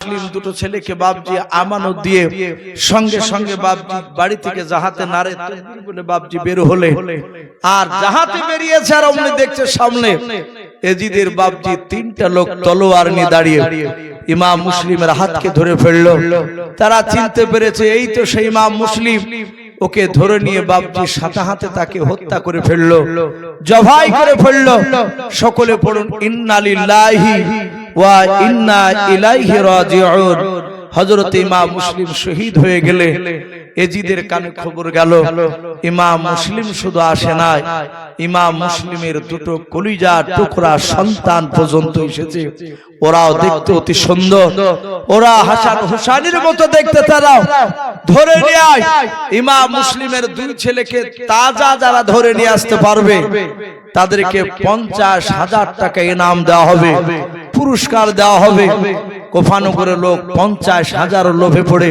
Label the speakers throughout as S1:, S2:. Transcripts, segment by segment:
S1: মুসলিম দুটো ছেলেকে বাপজি আমানত দিয়ে সঙ্গে সঙ্গে বাপজি বাড়ি থেকে জাহাতে নারে তাকবীর বলে বাপজি বের হলে আর জাহাতে বেরিয়েছে আর অমনি দেখছে সামনে এজিদের বাপজি তিনটা লোক তলোয়ার নিয়ে দাঁড়িয়ে ইমাম মুসলিমের হাতকে ধরে ফেললো। তারা চিনতে পেরেছে এই তো সেই ইমাম মুসলিম। ওকে ধরে নিয়ে বাপজি সাথে হাতে তাকে হত্যা করে ফেললো, জবাই করে ফেললো। সকলে পড়ুন ইন্না লিল্লাহি ওয়া ইন্না ইলাইহি রাজিউন। হযরত ইমাম মুসলিম শহীদ হয়ে গেলে এজিদের কানে খবর গেল। ইমাম মুসলিম শুধু আসে নাই, ইমাম মুসলিমের দুটো কলিজা টুকরা সন্তান পর্যন্ত এসেছে। ওরাও দেখতে অতি সুন্দর, ওরা হাসান হুসাইনের মতো দেখতে। তারাও ধরে নিয়ে আয় ইমাম মুসলিমের দুই ছেলেকে তাজা যারা ধরে নিয়ে আসতে পারবে তাদেরকে 50,000 টাকা ইনাম দেওয়া হবে, পুরস্কার দেওয়া হবে। কোফানগরের লোক 50,000 লোভে পড়ে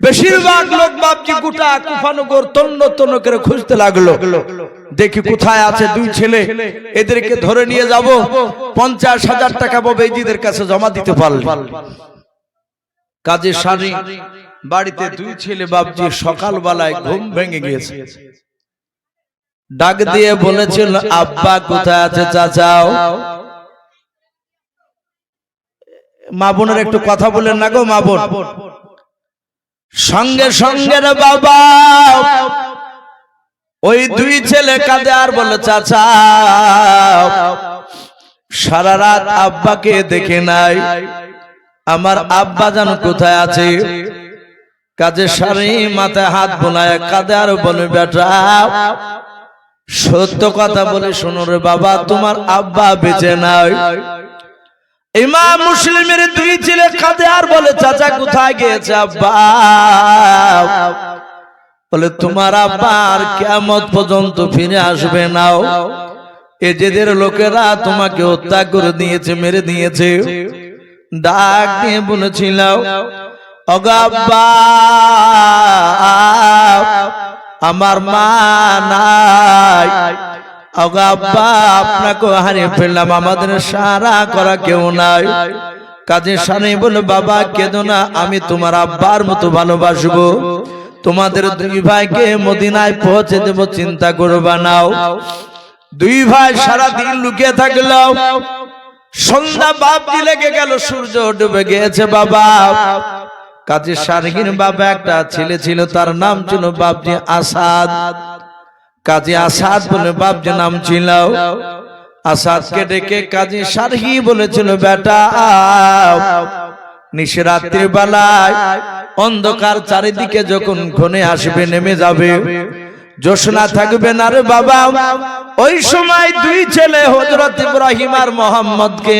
S1: বেশিরভাগ লোক বাপজি গোটা কোফানগর তন্ন তন্ন করে খুঁজতে লাগলো। দেখি কোথায় আছে দুই ছেলে, এদেরকে ধরে নিয়ে যাব, 50,000 টাকা পাবে, এজিদের কাছে জমা দিতে পারল। কাজে সারি বাড়িতে দুই ছেলে বাপজি সকালবেলায় ঘুম ভেঙে গিয়েছে। ডাক দিয়ে বলেছিল আব্বা কোথায় আছে চাচাও। মা বোনের একটু কথা বলেন না গো মা বোন। সঙ্গে সঙ্গে রে বাবা ওই দুই ছেলে কাঁদে আর বলে চাচা সারা রাত আব্বাকে দেখে নাই, আমার আব্বা জানো কোথায় আছে। কাজে সারি মাথায় হাত বোলায় কাঁদে আর বলে বেটা সত্য কথা বলে শোনো রে বাবা, তোমার আব্বা বেঁচে নাই। ইমাম মুসলিমের দুই ছেলে কাঁদে আর বলে চাচা কোথায় গিয়েছে আব্বা। বলে তোমার আব্বা আর কিয়ামত পর্যন্ত ফিরে আসবে না। এজেদের লোকেরা তোমাকে হত্যা করে দিয়েছে, মেরে দিয়েছে। ডাক দিয়ে বলেছিল ওগো আব্বা আমার মা নাই, ওগো আব্বা আপনাকে হারিয়ে ফেললাম, আমাদের সারা করা কেউ নাই। কাজে সানি বলে বাবা কেঁদো না, আমি তোমার আব্বার মতো ভালোবাসবো, তোমাদের দুই ভাইকে মদিনায় পৌঁছে দেব, চিন্তা করবা নাও। দুই ভাই সারা দিন লুকিয়ে থাকলো। সন্ধ্যা বাপজি লেগে গেল, সূর্য ডুবে গিয়েছে বাবা। কাজে সারগির বাবা একটা ছেলে ছিল, তার নাম ছিল বাপজি আসাদ। কাজী আসাদ বলে বাপজি নাম ছিল। আসাদকে ডেকে কাজী সারহি বলেছিল বেটা নিশরাত্রির বেলায় অন্ধকার চারিদিকে যখন ঘনে আসবে, নেমে যাবে, জ্যোৎস্না থাকবে না রে বাবা, ওই সময় দুই ছেলে হযরত ইব্রাহিম আর মোহাম্মদকে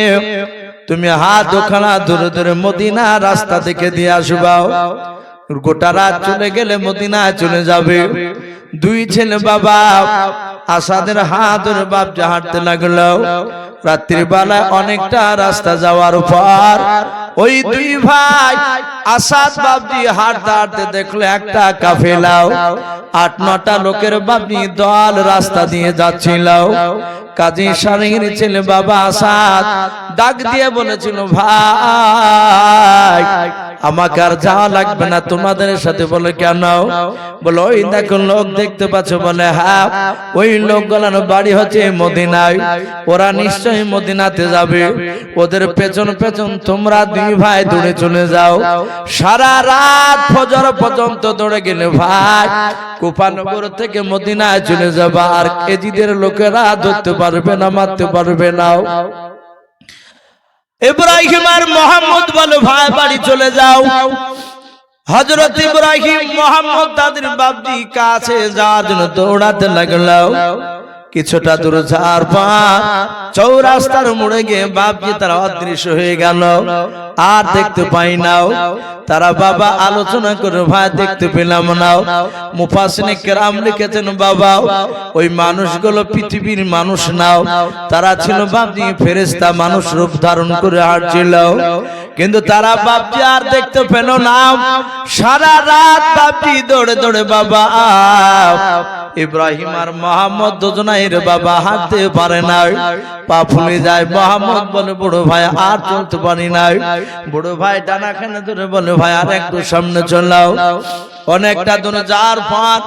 S1: তুমি হাত ওখানা ধরে ধরে মদিনা রাস্তা থেকে দিয়ে আসবা। গোটা রাত চলে গেলে মদিনায় চলে যাবে। দুই ছেলে বাবা আসাদের হাত ধরে বাপজি হাঁটতে লাগলো। রাত্রির বেলা অনেকটা রাস্তা যাওয়ার পর ওই দুই ভাই আসাদ বাপজি হাঁটতে হাঁটতে দেখলো একটা কাফেলা 8-9টা লোকের বাপজি দল রাস্তা দিয়ে যাচ্ছিল। কাজী সারির ছেলে বাবা আসাদ ডাক দিয়ে বলেছিল ভাই আমাকে আর যাওয়া লাগবে না, তোমাদের সাথে। বলে কেন? বলে ওই দেখো লোক দেখতে পাচ্ছ। বলে হ্যাঁ, ওই লোকগুলোর বাড়ি হচ্ছে মদিনায়, ওরা নিশ্চয়ই মদিনাতে যাবে, ওদের পেছন পেছন তোমরা দুই ভাই দৌড়ে চলে যাও। সারা রাত ফজর পর্যন্ত দৌড়ে গেলে ভাই কোফানগর থেকে মদিনায় চলে যাবা, আর এজিদের লোকেরা ধরতে পারবে না, মারতে পারবে না। ইব্রাহিম আর মোহাম্মদ বলে ভাই বাড়ি চলে যাও। হযরত ইব্রাহিম মোহাম্মদ তাদের বাপজি কাছে যাওয়ার জন্য দৌড়াতে লাগলো। কিছুটা দূর যাওয়ার পর চৌরাস্তার মোড়ে গিয়ে বাপজি তারা অদৃশ্য হয়ে গেল, আর দেখতে পাই না। তারা বাবা আলোচনা করে ভাই দেখতে পেলাম না। মুফাসসিরিনে কেরাম লিখেছেন বাবা ওই মানুষগুলো পৃথিবীর মানুষ নাও, তারা ছিল বাপজি ফেরেশতা, মানুষ রূপ ধারণ করে হাঁটছিল। কিন্তু তারা বাপজি আর দেখতে পেল না। সারা রাত বাপজি দৌড়ে দৌড়ে বাবা ইব্রাহিম আর মোহাম্মদ দুজনের বাবা হাঁটতে পারে না, পা ফুলে যায়। মোহাম্মদ বলে বড় ভাই আর চলতে পারি না। বড় ভাই ডানা খানে ধরে বলে ভাই আর একটু সামনে চলাও। অনেকটা দূরে যাওয়ার পর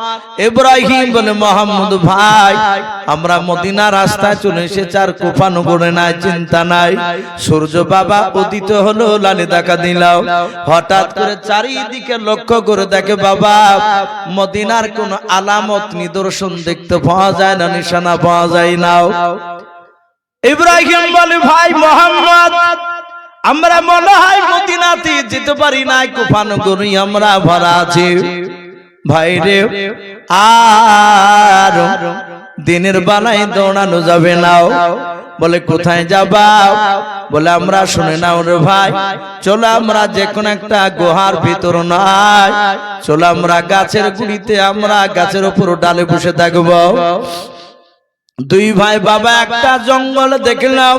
S1: ইব্রাহিম বলে মোহাম্মদ ভাই আমরা মদিনা রাস্তায় চলে এসেছি, আর কোপানো করে নাই, চিন্তা নাই। সূর্য বাবা উদিত হলো, লালে দেখা দিলাও। হঠাৎ করে চারিদিকে লক্ষ্য করে দেখে বাবা মদিনার কোন আলামত নিদর্শন দেখতে পাওয়া যায় না, নিশানা পাওয়া যায় না। ইব্রাহিম বলে ভাই মোহাম্মদ আমরা মনে হয় মদিনাতে যেতে পারি না, কোপানো করে আমরা ভরা আছি। ভাই রে আর দিনের বেলায় দৌড়ানো যাবে না। বলে কোথায় যাবা? বলে আমরা শুনে নাও রে ভাই, চলো আমরা যে কোনো একটা গুহার ভিতর নয়, চলো আমরা গাছের গুড়িতে, আমরা গাছের উপর ডালে বসে থাকবো। দুই ভাই বাবা একটা জঙ্গল দেখলাম,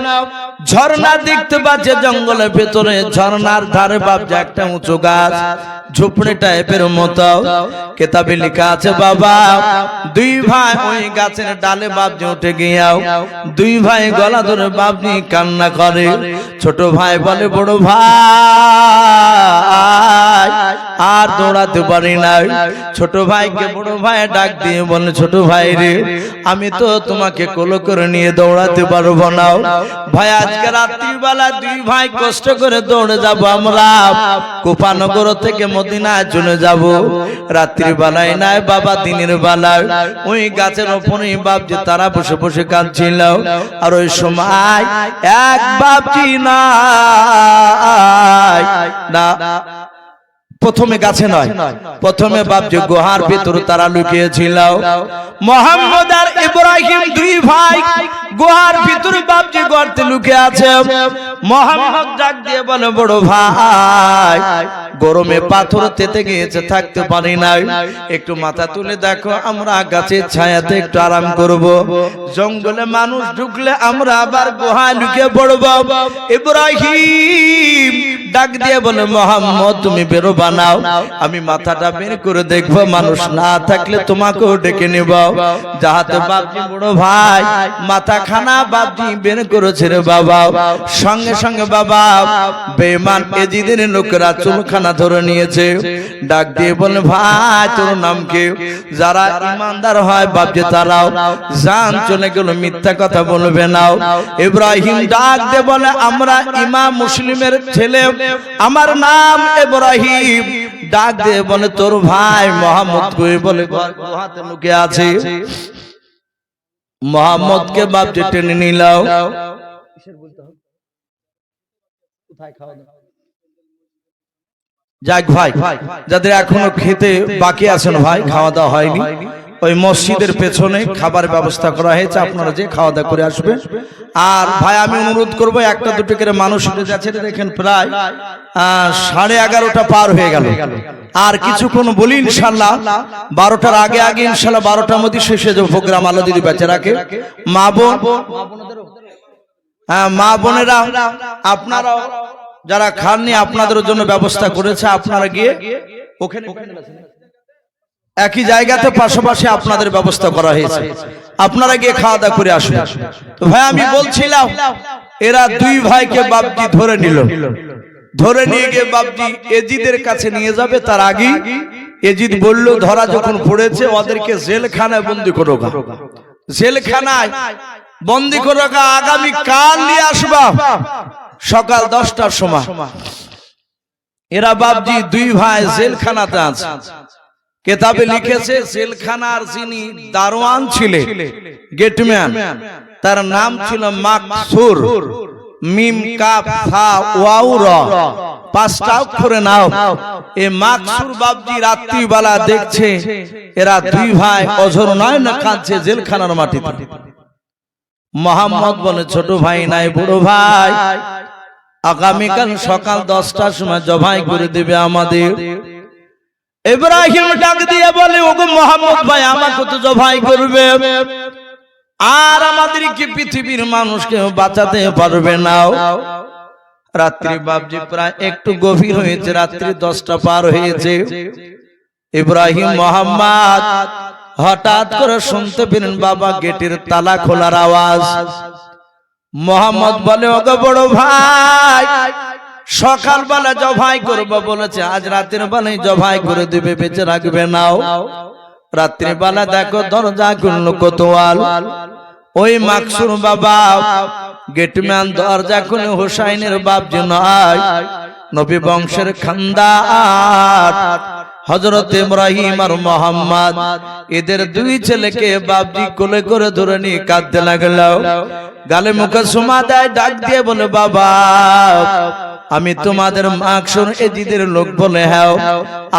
S1: ঝর্ণা দেখতে পাচ্ছে জঙ্গলের ভেতরে। ঝর্ণার ধারে বাপজি একটা উঁচু গাছ, ঝুপড়ি টাইপের মতো। কেতাবে লেখা আছে বাবা দুই ভাই ওই গাছের ডালে বাপজি উঠে গিয়াও, দুই ভাই গলা ধরে বাপজি কান্না করে। ছোট ভাই বলে বড় ভাই আর দৌড়াতে পারি না। ছোট ভাইকে বড় ভাই ডাক দিয়ে বলে ছোট ভাই রে আমি তো তোমাকে কোলে করে নিয়ে দৌড়াতে পারবো না। ভাই আজকে রাত্রিবেলা দুই ভাই কষ্ট করে দৌড়ে যাব, আমরা কোপানগর থেকে মদিনায় চলে যাব। রাত্রিবেলায় নাই বাবা, দিনের বেলায় ওই গাছের ওপরেই বাপজি তারা বসে বসে কাঁদছিল। আর ওই সময় এক বাপজি না প্রথমে গাছে নয়, প্রথমে বাপজি গুহার ভিতর তারা লুকিয়েছিল। মোহাম্মদ আর ইব্রাহিম দুই ভাই গুহার ভিতর বাপজি গর্তে লুকিয়ে আছে। মোহাম্মদ ডাক দিয়ে বলে বড় ভাই গরমে পাথর তেতে গিয়েছে, থাকতে পারি না, একটু মাথা তুলে দেখো, আমরা গাছের ছায়াতে একটু আরাম করব। জঙ্গলে মানুষ ঢুকলে আমরা আবার গুহায় লুকিয়ে পড়ব। ইব্রাহিম ডাক দিয়ে বলে মোহাম্মদ তুমি বেরো বানাও, আমি মাথাটা বের করে দেখবো, মানুষ না থাকলে তোমাকেও ডেকে নেব। যাহাতে বাপজি বড় ভাই মাথা খানা বাপজি বের করেছে রে বাবা। সঙ্গে সঙ্গে বাবা বেঈমান এজিদের লোকেরা চুলখানা ধরে নিয়েছে। ডাক দিয়ে বলে ভাই তোর নাম কি? যারা ইমানদার হয় বাপজি তারাও জান চলে গেল, মিথ্যা কথা বলবে না। ইব্রাহিম ডাক দিয়ে বলে আমরা ইমাম মুসলিমের ছেলে, আমার নাম ইব্রাহিম। ডাক দিয়ে বলে তোর ভাই মোহাম্মদ কই? বলে গুহাতে লুকিয়ে আছে। মোহাম্মদকে বাপজি টেনে নিলাও। যাক ভাই যাদের এখনো খেতে বাকি আছেন ভাই, খাওয়া দাওয়া হয়নি, ওই মসজিদের পেছনে খাবার ব্যবস্থা করা হয়েছে, আপনারা যে খাওয়া দাওয়া করে আসবেন। আর ভাই আমি অনুরোধ করবো একটা দুটো করে মানুষ উঠে যাচ্ছে, দেখেন প্রায় 11:30 পার হয়ে গেল। আর কিছুক্ষণ বলি ইনশাল্লাহ 12টার আগে আগে ইনশাল্লাহ 12টার মধ্যে শেষে যাবে প্রোগ্রাম। আল্লাহ যদি বেঁচে রাখে। মা বোন মা বোনেরা আপনারা যারা খাননি আপনাদের জন্য ব্যবস্থা করেছে, আপনারা গিয়ে ওখানে একই জায়গাতে পাশাপাশি আপনাদের ব্যবস্থা করা হয়েছে, আপনারা গিয়ে খাওয়া দাওয়া করে আসুন। তো ভাই আমি বলছিলাম এরা দুই ভাইকে বাপজি ধরে নিল, ধরে নিয়ে গিয়ে বাপজি এজিদের কাছে নিয়ে যাবে। তার আগে এজিদ বলল ধরা যখন পড়েছে ওদেরকে জেলখানায় বন্দি করো, জেলখানায় বন্দি করো, আগামী কাল নিয়ে আসবা সকাল 10টার সময়। এরা বাপজি দুই ভাই জেলখানাতে আছে। কেতাবে লিখেছে জেলখানার যিনি দারোয়ান ছিলেন, গেটম্যান, তার নাম ছিল মাকসুর। মিম কাফ ফা ওয়াও রা, 5টা অক্ষরে নাও। এই মাকসুর বাপজি রাত্রিবেলা দেখছে এরা দুই ভাই অঝর নয় না কাঁদছে জেলখানার মাটিতে। মোহাম্মদ বলে ছোট ভাই নাই বড় ভাই, আগামীকাল সকাল 10টার সময় জবাই করে দেবে আমাদের। ইব্রাহিম ডাক দিয়ে বলে ওগো মোহাম্মদ ভাই আমাকে তো জবাই করবে, আর আমাদের কি পৃথিবীর মানুষকে বাঁচাতে পারবে না? রাত্রি বাপজি প্রায় একটু গভীর হয়েছে, রাত্রি 10টা পার হয়েছে। ইব্রাহিম মোহাম্মদ হঠাৎ করে শুনতে পেলেন বাবা গেটের তালা খোলার আওয়াজ। মোহাম্মদ বলে, ওগো বড় ভাই, সকালবেলা জবাই করবো বলেছে, আজ রাতের বেলায় জবাই করে দেবে, বেঁচে রাখবে নাও। রাত্রিবেলা দেখো দরজা খুললো কোতোয়াল। ওই মাকসুর বাবা গেটম্যান দরজা খুলে হুসাইনের বাপ যে নয়, নবী বংশের খানদার হযরত ইব্রাহিম আর মোহাম্মদ, এদের দুই ছেলেকে বাপজি কোলে করে ধরে নিয়ে কাঁদতে লাগলো। গালে মুখে সুমা দেয়, ডাক দিয়ে বলে, বাবা আমি তোমাদের মাকসুর এজিদের লোক বলে, হ্যাঁ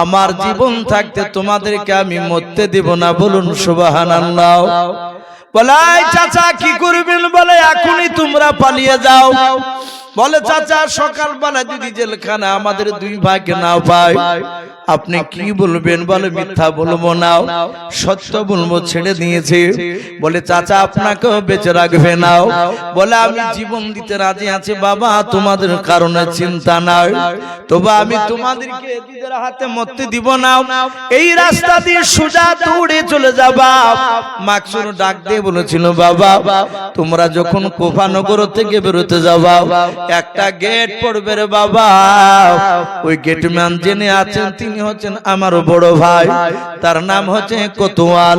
S1: আমার জীবন থাকতে তোমাদেরকে আমি মরতে দিব না। বলুন সুবহানাল্লাহ। বলে, চাচা কি করবেন? বলে, এখনই তোমরা পালিয়ে যাও। বলে, চাচা সকালবেলা যদি জেলখানা আমাদের দুই ভাইকে নাও পাই, আপনি কি বলবেন? বলে, মিথ্যা বলবো না, সত্য বলবো, ছেড়ে দিয়েছে। বলে, চাচা আপনাকেও বেঁচে রাখবে নাও। বলে, আমি জীবন দিতে রাজি আছি বাবা, তোমাদের কারণে চিন্তা নাই, তবে আমি তোমাদেরকে এদের হাতে মরতে দিব না। এই রাস্তা দিয়ে সোজা দৌড়ে চলে যাবা। মাকসুর ডাক দিয়ে বলেছিল, বাবা তোমরা যখন কোফানগর থেকে বেরোতে যাবা, একটা গেট পড়বে রে বাবা, ওই গেটম্যান যিনি আছেন তিনি হচ্ছেন আমার বড় ভাই, তার নাম হচ্ছে কোতোয়াল।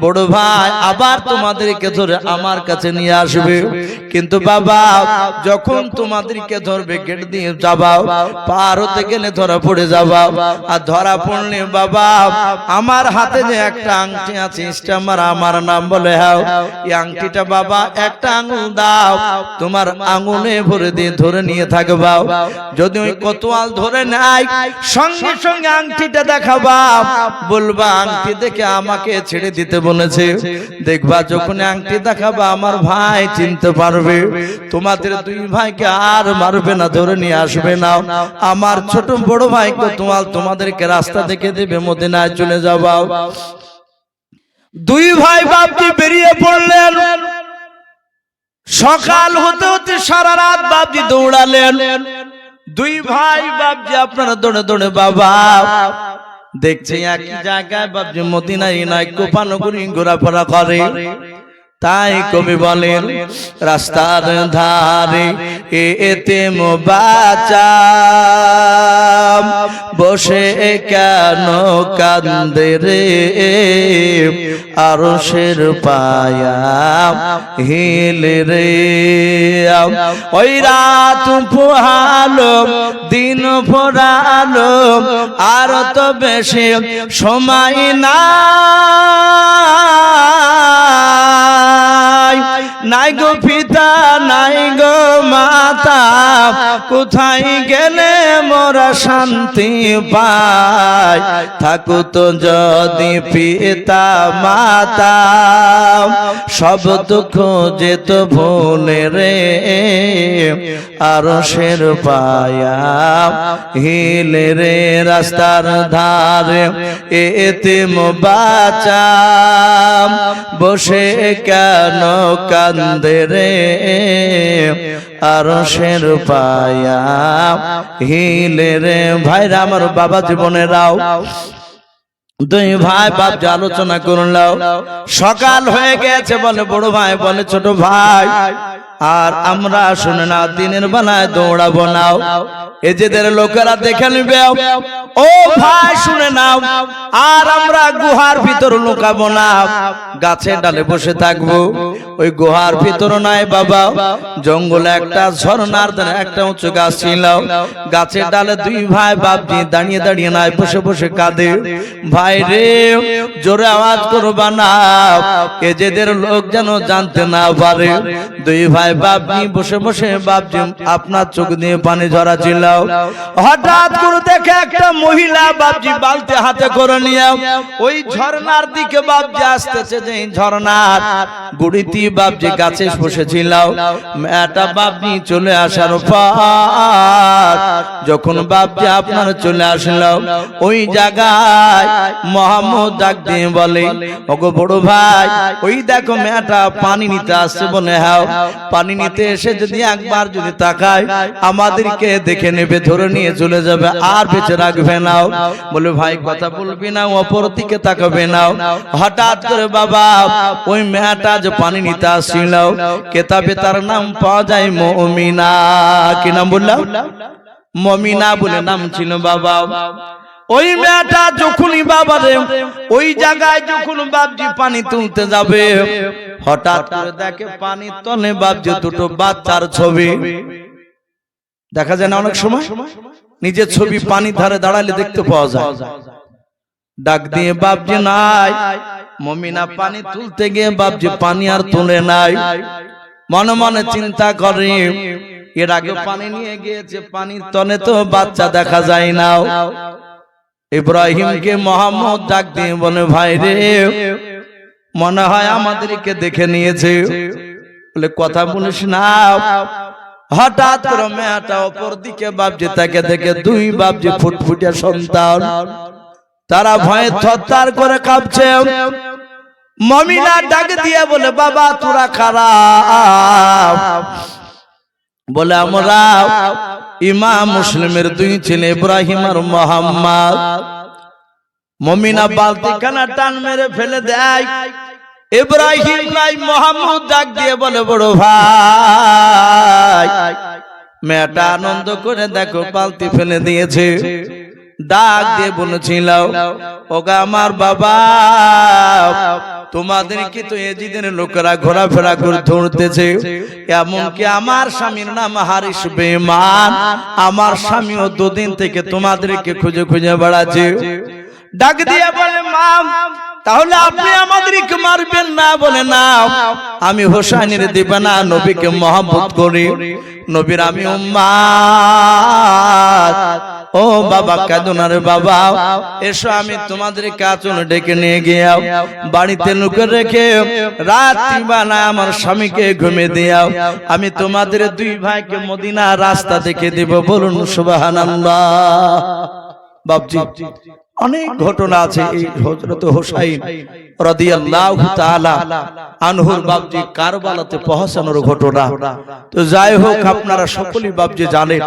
S1: বড় ভাই আবার তোমাদেরকে ধরে আমার কাছে নিয়ে আসবে, কিন্তু বাবা যখন তোমাদেরকে ধরবে গেট দিয়ে যাবা, পার হতে গেলে ধরা পড়ে যাবা। আর ধরা পড়লে বাবা আমার হাতে যে একটা আংটি আছে, আমার নাম বলে, হ্যাঁ এই আংটিটা বাবা একটা আঙুল দাও, তোমার আঙুলে ভরে দিয়ে ধরে নিয়ে থাকবা। যদি ওই কোতোয়াল ধরে নাই, সঙ্গে সঙ্গে আংটিটা দেখাবা, বলবা আংটি দেখে আমাকে ছেড়ে দিতে বলেছে। দেখবা যখন আংটি দেখাবা আমার ভাই চিনতে পারবে, তোমাদের দুই ভাইকে আর মারবে না, ধরে নিয়ে আসবে না। আমার ছোট বড় ভাই কোতোয়াল তোমাদেরকে রাস্তা দেখে দেবে, মদিনায় চলে যাবা। দুই ভাই বাপজি বেরিয়ে পড়লেন। সকাল হতে হতে সারা রাত বাপজি দৌড়ালেন। দুই ভাই বাপজি আপনারা দৌড়ে দৌড়ে বাবা দেখছে একই জায়গায় বাপজি মদিনায় নয় কোফানগরী ঘোরাফেরা করে। তাই কবি বলেন, রাস্তার ধারে এতিম বাচ্চা বসে কেন কান্দে রে, আরশের পায়া হিলে রে। ওই রাত পোহালো দিন ফোরালো, আর তো বেশি সময় না, নাই গো পিতা নাই গো মাতা, কোথায় গেলে মোরা শান্তি পাই, থাকো তো যদি পিতা মাতা, সব দুঃখ যেত ভুলে রে, আরশের পায়া হিলে রে। রাস্তার ধারে এতিম বাচ্চা বসে কেন কান্দে রে, আরশের পায়া হিলে রে। ভাইরা আমার, বাবা জীবনেরাও দুই ভাই বাপ যে আলোচনা করলাম, সকাল হয়ে গেছে। বলে বড় ভাই, বলে ছোট ভাই, আর আমরা শুনে না দিনের বেলায় দৌড়াবো নাও, এজেদের লোকেরা দেখে নিবে। ও ভাই শুনে নাও, আর আমরা গুহার ভিতর লুকাবো না, গাছের ডালে বসে থাকবো। ওই গুহার ভিতর নাই বাবা, জঙ্গলে একটা ঝর্ণার ধারে একটা উঁচু গাছ ছিল, গাছের ডালে দুই ভাই বাপজি দাঁড়িয়ে দাঁড়িয়ে নাই বসে বসে কাঁদে। ভাই রে জোরে আওয়াজ করবা না, এজেদের লোক যেন জানতে না পারে। দুই ভাই বাপজি বসে বসে বাপজি আপনার চোখ দিয়ে পানি ঝরা ছিল। হঠাৎ করে দেখে একটা মহিলা বাপজি বালতি হাতে করে নিয়ে ওই ঝর্ণার দিকে বাপজি আসতেছে। যে ঝর্ণার গুড়িতে বাপজি গাছে বসেছিল, মেয়েটা বাপজি চলে আসার পর যখন বাপজি আপনার চলে আসলো ওই জায়গায় মোহাম্মদ ডাক দিয়ে বলে, ওগো বড় ভাই, ওই দেখো মেয়েটা পানি নিতে আসছে। বলে হ্যাঁ, পানি নিতে এসে যদি একবার যদি তাকায় আমাদেরকে দেখে নেবে, ধরে নিয়ে চলে যাবে, আর বেঁচে রাখবে না। বলে ভাই কথা বলবি না, অপর দিকে তাকাবে না। হঠাৎ করে বাবা ওই মেয়েটা যে পানি নিতে আসছিল কেতাবে তার নাম পাওয়া যায় মুমিনা। কি নাম বললাম? মুমিনা বলে নাম ছিল বাবা। ওই মেয়েটা যখনই বাবারে ওই জায়গায় যখন বাপজি পানি তুলতে যাবে হঠাৎ করে দেখে পানির তলে বাপজি দুটো বাচ্চার ছবি দেখা যায় না? অনেক সময় নিজের ছবি পানি ধারে দাঁড়ালে দেখতে পাওয়া যায়। ডাক দিয়ে বাপজি নাই, মুমিনা পানি তুলতে গিয়ে বাপজি পানি আর তুলে নাই। মনে মনে চিন্তা করে এর আগে পানি নিয়ে গিয়েছে, পানির তলে তো বাচ্চা দেখা যায় না। ইব্রাহিমকে মোহাম্মদ ডাক দিয়ে বলে, ভাই রে, মনে হয় আমাদেরকে দেখে নিয়েছে। বলে কথা বলিস না। হঠাৎ করে মেয়েটা অপর দিকে বাপজি তাকে দেখে দুই বাপজি ফুটফুটে সন্তান, তারা ভয়ে থরথর করে কাঁপছে। মুমিনা ডাক দিয়ে বলে, বাবা তোরা খারাপ। বলে আমরা ইমাম মুসলিমের দুই ছেলে ইব্রাহিম আর মোহাম্মদ। মুমিনা বালতি খানা টান মেরে ফেলে দেয়। ইব্রাহিম নাই, মোহাম্মদ ডাক দিয়ে বলে, বড় ভাই, মেয়েটা আনন্দ করে দেখো বালতি ফেলে দিয়েছে। ডাক দিয়ে বলেছিল, ওগা আমার বাবা, তোমাদের কি তো এজিদের লোকেরা ঘোরাফেরা করে ধরতেছে, এমনকি আমার স্বামীর নাম হারিস বেঈমান, আমার স্বামীও দুদিন থেকে তোমাদেরকে খুঁজে খুঁজে বেড়াচ্ছে। ডাক দিয়ে বলে, মা তাহলে আপনি আমাদেরকে মারবেন না? বলে না, আমি হোসাইনের দিবে না, নবীকে মহব্বত করি, নবীর আমি উম্মাত। ও বাবা কেঁদো না রে বাবা, এসো আমি তোমাদেরকে আঁচলে ডেকে নিয়ে গিয়াও, বাড়িতে লুকে রেখে রাত্রি বেলা আমার স্বামীকে ঘুমিয়ে দিয়াও, আমি তোমাদের দুই ভাইকে মদিনা রাস্তা দেখে দিব। বলুন সুবহানাল্লাহ। বাপজি অনেক ঘটনা আছে এই হযরত হোসাইন রাদিয়াল্লাহু তাআলা আনহুর বাপজি কারবালাতে পৌঁছানোর ঘটনা। তো যাই হোক, আপনারা সকলেই বাপজি জানেন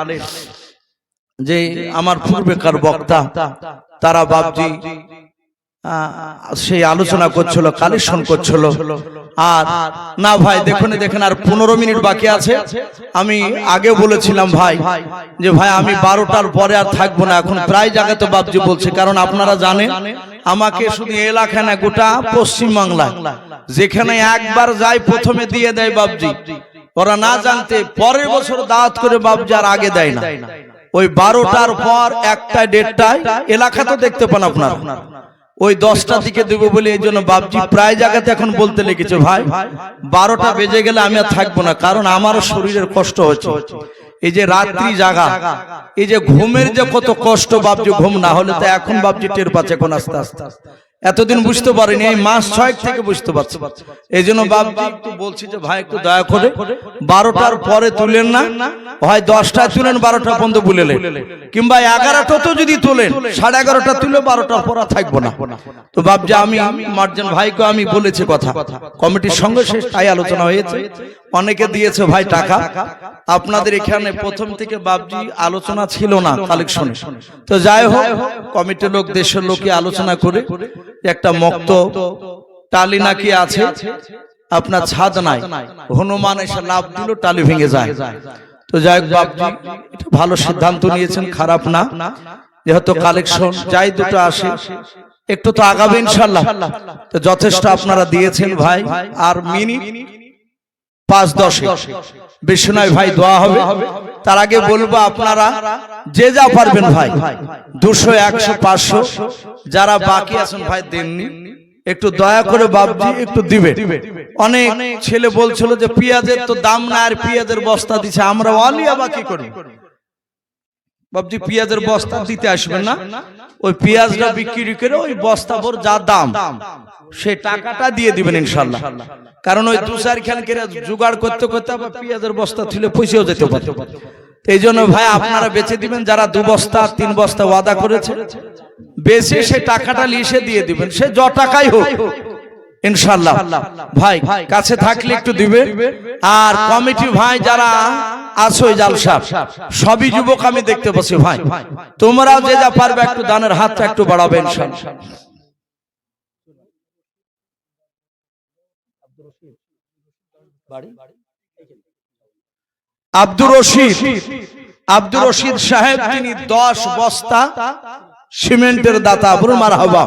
S1: যে আমার পূর্বেকার বক্তা তারা বাপজি সেই আলোচনা করছিল, কালেকশন করছিল। আর না ভাই দেখেন আর 15 মিনিট বাকি আছে। আমি আগে বলেছিলাম ভাই যে ভাই আমি 12টার পরে আর থাকবো না, এখন প্রায় জায়গাতে বাপজি বলছে, কারণ আপনারা জানেন আমাকে শুধু এলাকা না গোটা পশ্চিম বাংলায় যেখানে একবার যাই প্রথমে দিয়ে দেয় বাপজি, ওরা না জানতে পরের বছর দাওয়াত করে বাপজি আর আগে দেয় না। ওই 12টার পর 1টা 1:30টায় এলাকা তো দেখতে পান আপনারা, ওই 10টা দিকে দেবো বলে এই জন্য বাপজি প্রায় জায়গাতে এখন বলতে লেগেছে ভাই 12টা বেজে গেলে আমি আর থাকবো না, কারণ আমারও শরীরের কষ্ট হচ্ছে। এই যে রাত্রি জাগা, এই যে ঘুমের যে কত কষ্ট বাপজি, ঘুম না হলে তো এখন বাপজি টের পাচ্ছে এখন আস্তে আস্তে। এতদিন বুঝতে পারিনি, এই মাস 6 থেকে বুঝতে পারছি। এই জন্য বাপজি একটু বলছি যে ভাই একটু দয়া করে 12টার পরে তুলেন না, হয় 10টায় তুলেন 12টা পর্যন্ত বুলেলেন, কিংবা 11টা তো যদি তোলেন 11:30টা তুলে 12টার পর থাকবো না। তো বাপজি আমি মার্জন ভাইকে আমি বলেছি কথা, কমিটির সঙ্গে শেষ তাই আলোচনা হয়েছে। অনেকে দিয়েছে ভাই টাকা, আপনাদের এখানে প্রথম থেকে বাপজি আলোচনা ছিল না কালেকশনে। তো যাই হোক, কমিটির লোক দেশের লোকে আলোচনা করে একটা মক্ত টালি নাকি আছে আপনার ছাদ নাই, হনুমান এসে লাভ দিল টালি ভেঙে যায়। তো যাই হোক বাপজি এটা ভালো সিদ্ধান্ত নিয়েছেন, খারাপ না, যেহেতু কালেকশন যাই দুটো আসে একটু তো আগাবে ইনশাল্লাহ। তো যথেষ্ট আপনারা দিয়েছেন ভাই, আর মিনিট 5-10 বেশি নয় ভাই, দোয়া হবে। তার আগে বলবো আপনারা যে যা পারবেন ভাই 200, 100, 500 যারা বাকি আছেন ভাই দেননি, একটু দয়া করে বাপজি একটু দিবে। অনেক ছেলে বলছিল যে পেঁয়াজের তো দাম না, আর পেঁয়াজের বস্তা দিছে, আমরা ওয়ালিয়া বাকি করি। বাবজি পেঁয়াজের বস্তা দিতে আসবেন না, ওই পেঁয়াজটা বিক্রি করে ওই বস্তা ভর যা দাম সে টাকাটা দিয়ে দিবেন ইনশাল্লাহ। কারণ ওই 2-4 খান করে জোগাড় করতে করতে আবার পেঁয়াজের বস্তা তুলে পয়সাও যেতে পারে। এই জন্য ভাই আপনারা বেচে দিবেন, যারা 2 বস্তা 3 বস্তা ওয়াদা করেছে বেচে সে টাকাটা লিখে দিয়ে দিবেন, সে য টাকাই হোক ইনশাল্লাহ। ভাই কাছে থাকলে একটু দিবে। আর কমিটি ভাই যারা আছো জালসা সবই যুবক আমি দেখতে পাচ্ছি, ভাই তোমরাও যে যা পারবে একটু দানের হাতটা একটু বাড়াবে ইনশাল্লাহ। আব্দুর রশিদ সাহেব তিনি 10 বস্তা সিমেন্টের দাতা, বলুন মারহাবা।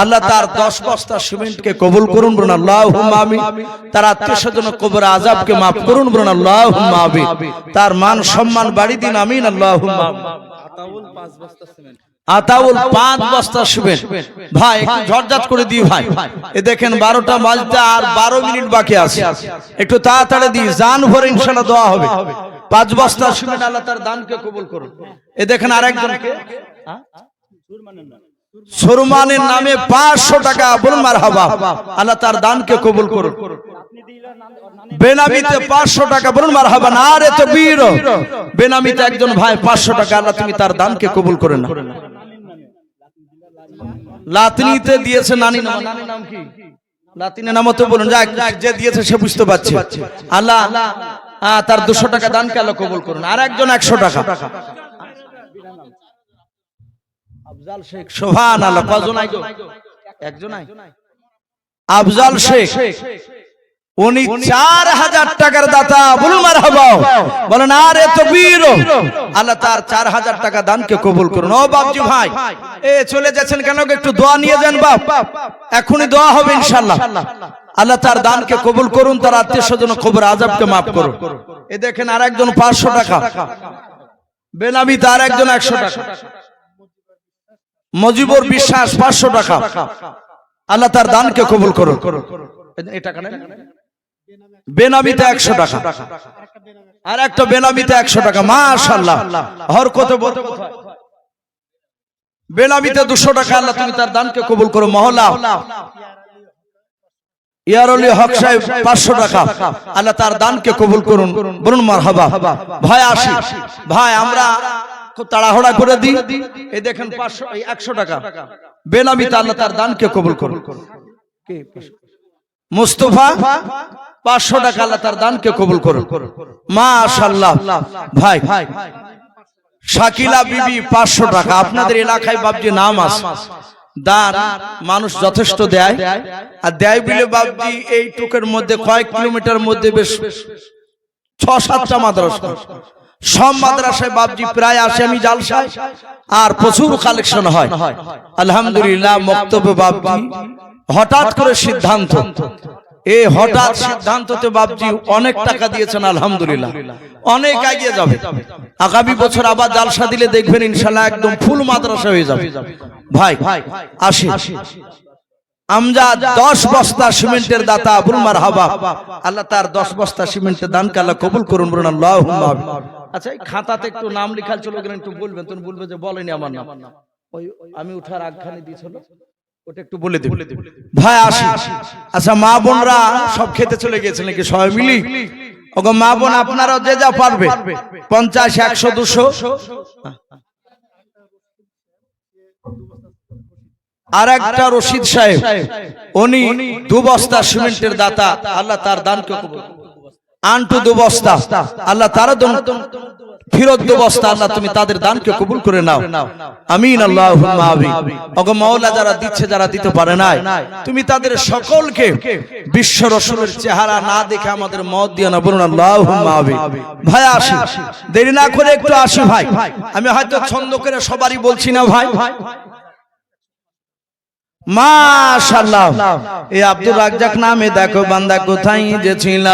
S1: আল্লাহ তার 10 বস্তা সিমেন্টকে কবুল করুন, বলুন আল্লাহুম্মা আমিন। তার আত্মীয়স্বজন কবর আযাবকে maaf করুন, বলুন আল্লাহুম্মা আমিন। তার মান সম্মান বাড়ি দিন, আমিন আল্লাহুম্মা আমিন। আতাউল 5 বস্তা সিমেন্ট। ভাই একটু ঝটঝট করে দিই ভাই, এ দেখেন 12টা বাজতে আর 12 মিনিট বাকি আছে, একটু তাড়াতাড়ি দিই, জান ভরে ইনশাআল্লাহ দোয়া হবে। 5 বস্তা সিমেন্ট, আল্লাহ তার দানকে কবুল করুন। এ দেখেন আরেকজনকে সুরমানের নামে 500 টাকা, বলুন মারহাবা। আল্লাহ তার দানকে কবুল করুন। বেনামিতে 500 টাকা, বলুন মারহাবা। নারে তাকবীর। বেনামিতে একজন ভাই 500 টাকা, আল্লাহ তুমি তার দানকে কবুল করেন না। লাতিনিতে দিয়েছে নানি নাম, নানি নাম কি? লাতিনের নাম তো বলুন, যে দিয়েছে সে বুঝতে পারছে। আল্লাহ তার 200 টাকা দানকে আল্লাহ কবুল করুন। আর একজন 100 টাকা। আফজাল শেখ, সুবহানাল্লাহ। কজন আইগো? একজন আই। আফজাল শেখ উনি 4000 টাকার দাতা, বলুন মারহাবা। বলেন আরে তাকবীর। আল্লাহ তার 4000 টাকা দানকে কবুল করুন। ও বাপজি ভাই এ চলে যাচ্ছেন কেন? একটু দোয়া নিয়ে যান বাপ, এখনই দোয়া হবে ইনশাআল্লাহ। আল্লাহ তার দানকে কবুল করুন, তার আত্মীয়স্বজন কবর আযাবকে maaf করুন। এ দেখেন আরেকজন 500 টাকা, বেনামি তার একজন 100 টাকা। মজিবুর বিশ্বাস 500 টাকা, আল্লাহ তার দানকে কবুল করুন। এই টাকা নেন। বেনামিতে 100 টাকা, আর একটা বেনামিতে 100 টাকা। মাশাআল্লাহ, হরকত বরকত হয়। বেনামিতে 200 টাকা, আল্লাহ তুমি তার দানকে কবুল করো। মহল্লা ইয়ারলি হক সাহেব 500 টাকা, আল্লাহ তার দানকে কবুল করুন, বলুন মারহাবা। ভাই আসি ভাই, আমরা খুব তাড়াহুড়া করে দিই। এই দেখেন 100 টাকা বেনামিতে, আল্লাহ তার দানকে কবুল করুন। মুস্তাফা 500 টাকা, আল্লাহ তার দানকে কবুল করুন। মাশাআল্লাহ। ভাই শাকিলা বিবি 500 টাকা। আপনাদের এলাকায় বাপজি নাম আছে, দান মানুষ যথেষ্ট দেয়, আর দেয় বলে বাপজি এই টুকের মধ্যে কয়েক কিলোমিটার মধ্যে বেশ 6-7টা মাদ্রাসা, সব মাদ্রাসায় বাপজি প্রায় আসে আমি জালসায়, আর প্রচুর কালেকশন হয় আলহামদুলিল্লাহ। মক্তবে বাপজি হঠাৎ করে সিদ্ধান্ত, এই হঠাৎ সিদ্ধান্ততে বাপজি অনেক টাকা দিয়েছেন আলহামদুলিল্লাহ, অনেক এগিয়ে যাবে। আগামী বছর আবার জালসা দিলে দেখবেন ইনশাআল্লাহ একদম ফুল মাদ্রাসা হয়ে যাবে। ভাই আসি আমজাদ 10 বস্তা সিমেন্টের দাতা, বলুন মারহাবা। আল্লাহ তার 10 বস্তা সিমেন্টের দানকে আল্লাহ কবুল করুন, বলুন আল্লাহুম্মা আমিন। আচ্ছা এই খাতাতে একটু নাম লেখা চলে গেলেন, একটু বলবেন। তুমি বলবে যে বলেনি আমার নাম, ওই আমি উঠার আগখানে দিয়েছিল, ওটা একটু বলে দেব ভাই। আসি আচ্ছা, মা বোনরা সব খেতে চলে গেছে নাকি সবাই মিলি? ওগো মা বোন আপনারাও যে যা পারবে 50, 100, 200। আর একটা রশিদ সাহেব, উনি 2 বস্তা সিমেন্টের দাতা, আল্লাহ তার দানকে কবুল করুন। আন্টু 2 বস্তা, আল্লাহ তার ফিরত 2 বস্তা, আল্লাহ তুমি তাদের দানকে কবুল করে নাও, আমিন আল্লাহুম্মা আমিন। ওগো মাওলা যারা দিচ্ছে, যারা দিতে পারে না, তুমি তাদের সকলকে বিশ্ব রাসূলের চেহারা না দেখে আমাদের মওত দিও না, বলুন আল্লাহুম্মা আমিন। ভাই আসি, দেরি না করে একটু আসি ভাই। আমি হয়তো ছন্দ করে সবারই বলছি না ভাই। মাশাআল্লাহ, এই আব্দুর রাজ্জাক নামে দেখো বান্দা কোথায় যে ছিল,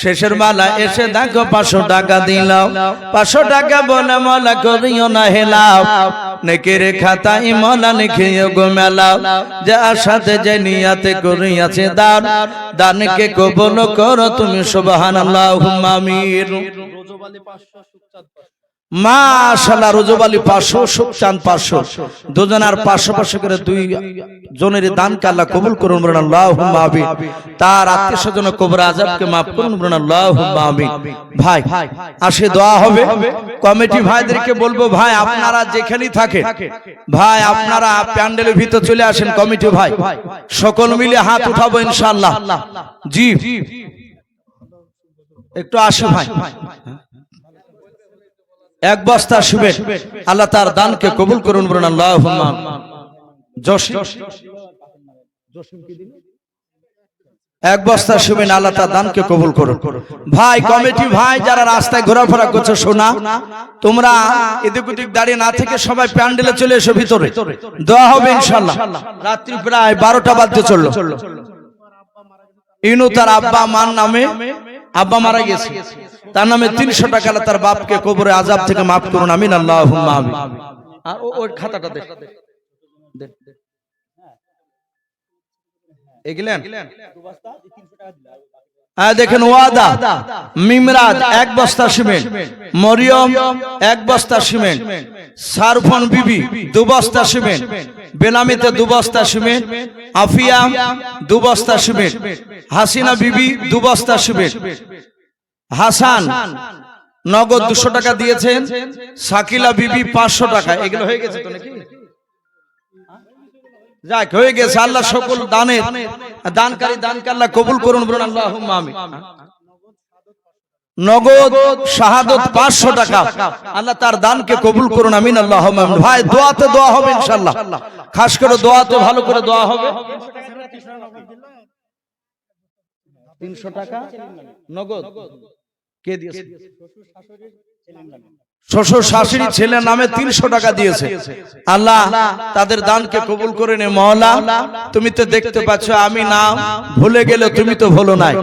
S1: শেষের মালা এসে দেখো 500 টাকা দিলাও। 500 টাকা বলে মালা করিও না হেলাও, নেকের খাতায় মালা লিখিও গো মেলাও। যার সাথে যে নিয়াতে করিয়াছে দান, দানকে কবুল করো তুমি, সুবহানাল্লাহুম্মা আমিন। মাশাআল্লাহ রজব আলী 500, সুখচাঁদ 500, দুজনের 500 করে 2 জনের দানকে আল্লাহ কবুল করুন, বলুন আল্লাহুম্মা আমিন। তার আত্মীয়স্বজন কবর আযাবকে maaf করুন, বলুন আল্লাহুম্মা আমিন। ভাই আসে দোয়া হবে। কমিটি ভাইদেরকে বলবো, ভাই আপনারা যেখানেই থাকেন, ভাই আপনারা প্যান্ডেলের ভিতর চলে আসেন। কমিটি ভাই সকল মিলে হাত উঠাবো ইনশাআল্লাহ। জি একটু আসো ভাই, এক বস্তা শুবেন, আল্লাহ তার দানকে কবুল করুন, বলুন আল্লাহুম্মা জসিম এক বস্তা শুবেন, আল্লাহ তার দানকে কবুল করুন। ভাই কমিটি ভাই যারা রাস্তায় ঘোরাফেরা করছো, শোনা তোমরা এদিক ওদিক দাঁড়িয়ে না থেকে সবাই প্যান্ডেলে চলে এসো, ভিতরে দোয়া হবে ইনশাআল্লাহ। রাত্রি প্রায় 12টা বাজতে চললো। ইনু তার আব্বা মার নামে, আব্বা মারা গেছে, তার নামে 300 টাকা তার বাপকে কবরে আযাব থেকে maaf করুন, আমিন আল্লাহুম্মা আমিন। আর ওই খাতাটা দেখ, এগলেন দেখেন। ওয়াদা মিমরাজ 1 বস্তা সিমেন্ট, মরিয়ম 1 বস্তা সিমেন্ট, সারফন বিবি 2 বস্তা সিমেন্ট, বেনামিতে 2 বস্তা সিমেন্ট, আফিয়া 2 বস্তা সিমেন্ট, হাসিনা বিবি 2 বস্তা সিমেন্ট, হাসান নগদ 200 টাকা দিয়েছেন, শাকিলা বিবি 500 টাকা। এগুলো হয়ে গেছে তো নাকি? যাক হয়ে গেছে। আল্লাহ সকল দানের দানকারী দানকে আল্লাহ কবুল করুন, বলুন আল্লাহুম্মা আমিন। নগদ শাহাদত 500 টাকা, আল্লাহ তার দানকে কবুল করুন, আমিন আল্লাহুম্মা আমিন। ভাই দোয়াতে দোয়া হবে ইনশাআল্লাহ, খাস করে দোয়াতে ভালো করে দোয়া হবে। 300 টাকা নগদ কে দিয়েছে? শ্বশুর শাশুড়ি ছেলের নামে 300 টাকা দিয়েছে। আল্লাহ তাদের দানকে কবুল করে নে মওলা। তুমি তো দেখতে পাচ্ছ, আমি না ভুলে গেলে তুমি তো ভুলো নাই,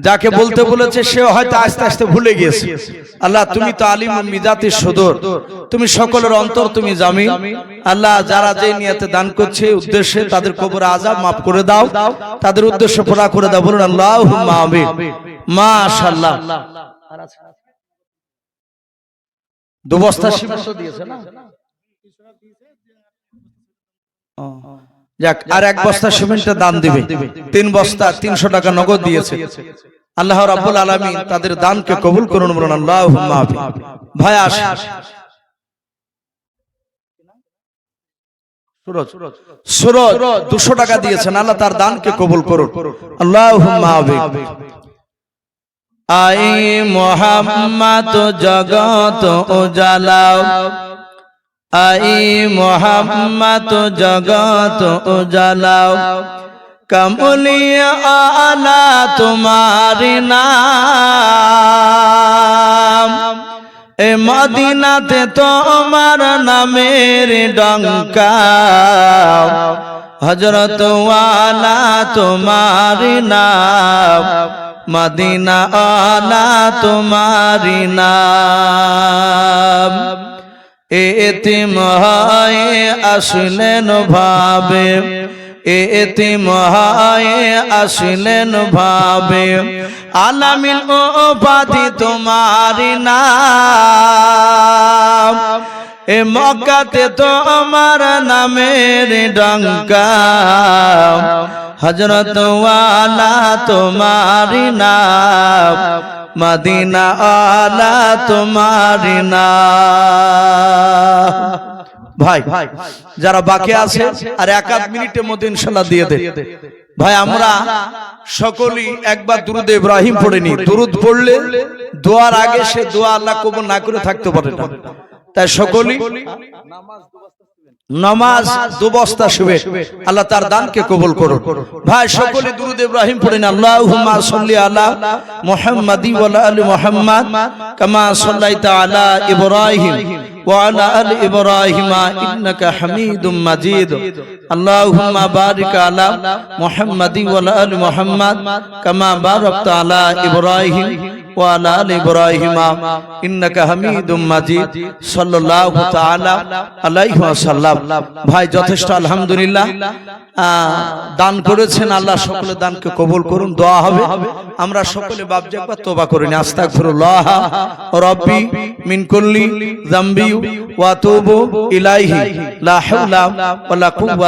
S1: যাকে বলতে বলেছে সে হয়তো আস্তে আস্তে ভুলে গিয়েছে। আল্লাহ তুমি তো আলিমুল মিজাতিস সুদূর, তুমি সকলের অন্তর তুমি জামি। আল্লাহ যারা যে নিয়তে দান করছে উদ্দেশ্যে, তাদের কবরে আযাব maaf করে দাও, তাদের উদ্দেশ্য পুরা করে দাও, বলুন আল্লাহুম্মা আমিন। মাশাআল্লাহ 2 বস্তা সিমেন্ট দিয়েছে না? যাক, আর 1 বস্তা সিমেন্টের দান দিবে। 3 বস্তা 300 টাকা নগদ দিয়েছে। আল্লাহ রাব্বুল আলামিন তাদের দানকে কবুল করুন, বলুন আল্লাহুম্মা আমিন। ভাই আসে সুরজ 200 টাকা দিয়েছেন, আল্লাহ তার দানকে কবুল করুন, আল্লাহুম্মা আমিন। আই মোহাম্মদ জগত উজালাও, আই মোহাম্মদ জগত উজালাও, কমলিয়া আলা তোমারি নাম, এ মদিনাতে তোমার নামের ডঙ্কা, হযরত ওয়ালা তোমারি নাম, মদিনা আলা তোমারি নাম। এতিম হয়ে আসলেন ভাবে, এতিম হয়ে আসলেন ভাবে, আলামিন উপাধি তোমারি নাম, এ মক্কাতে তোমার নামের ডঙ্কা, হযরত ওয়ালা তোমারি নাম, মদিনা আলা তোমারি নাম। ভাই যারা বাকি আছে আর 1-8 মিনিটের মধ্যে ইনশাআল্লাহ দিয়ে দে। ভাই আমরা সকলেই একবার দুরুদ ইব্রাহিম পড়ে নি। দুরুদ পড়লে দোয়ার আগে সে দোয়া আল্লাহ কবুল না করে থাকতে পারে না। তাই সকলেই নামাজ 2 বস্তা শুবে, আল্লাহ তার দানকে কবুল করুন। ভাই সকলে দুরুদ ইব্রাহিম পড়েন। আল্লাহুম্মা সাল্লি আলা মুহাম্মাদি ওয়া আলা আলি মুহাম্মাদ কামা সাল্লাইতা আলা ইব্রাহিম ওয়া আলা আলি ইব্রাহিম ইন্নাকা হামিদুম মাজিদ। আল্লাহুম্মা বারিক আলা মুহাম্মাদি ওয়া আলা আলি মুহাম্মাদ কামা বারাকতা আলা ইব্রাহিম ওয়া আলা আলি ইব্রাহিম ইন্নাকা হামিদুম মাজিদ সাল্লাল্লাহু তাআলা আলাইহি ওয়াসাল্লাম। ভাই যথেষ্ট আলহামদুলিল্লাহ দান করেছেন, আল্লাহ সকলে দানকে কবুল করুন। দোয়া হবে, আমরা সকলে বাপজি একবার তওবা করে নি। আস্তাগফিরুল্লাহ রাব্বি মিন কুল্লি যামবি ওয়া আতুবু ইলাইহি লা হাওলা ওয়া লা কুওয়াতা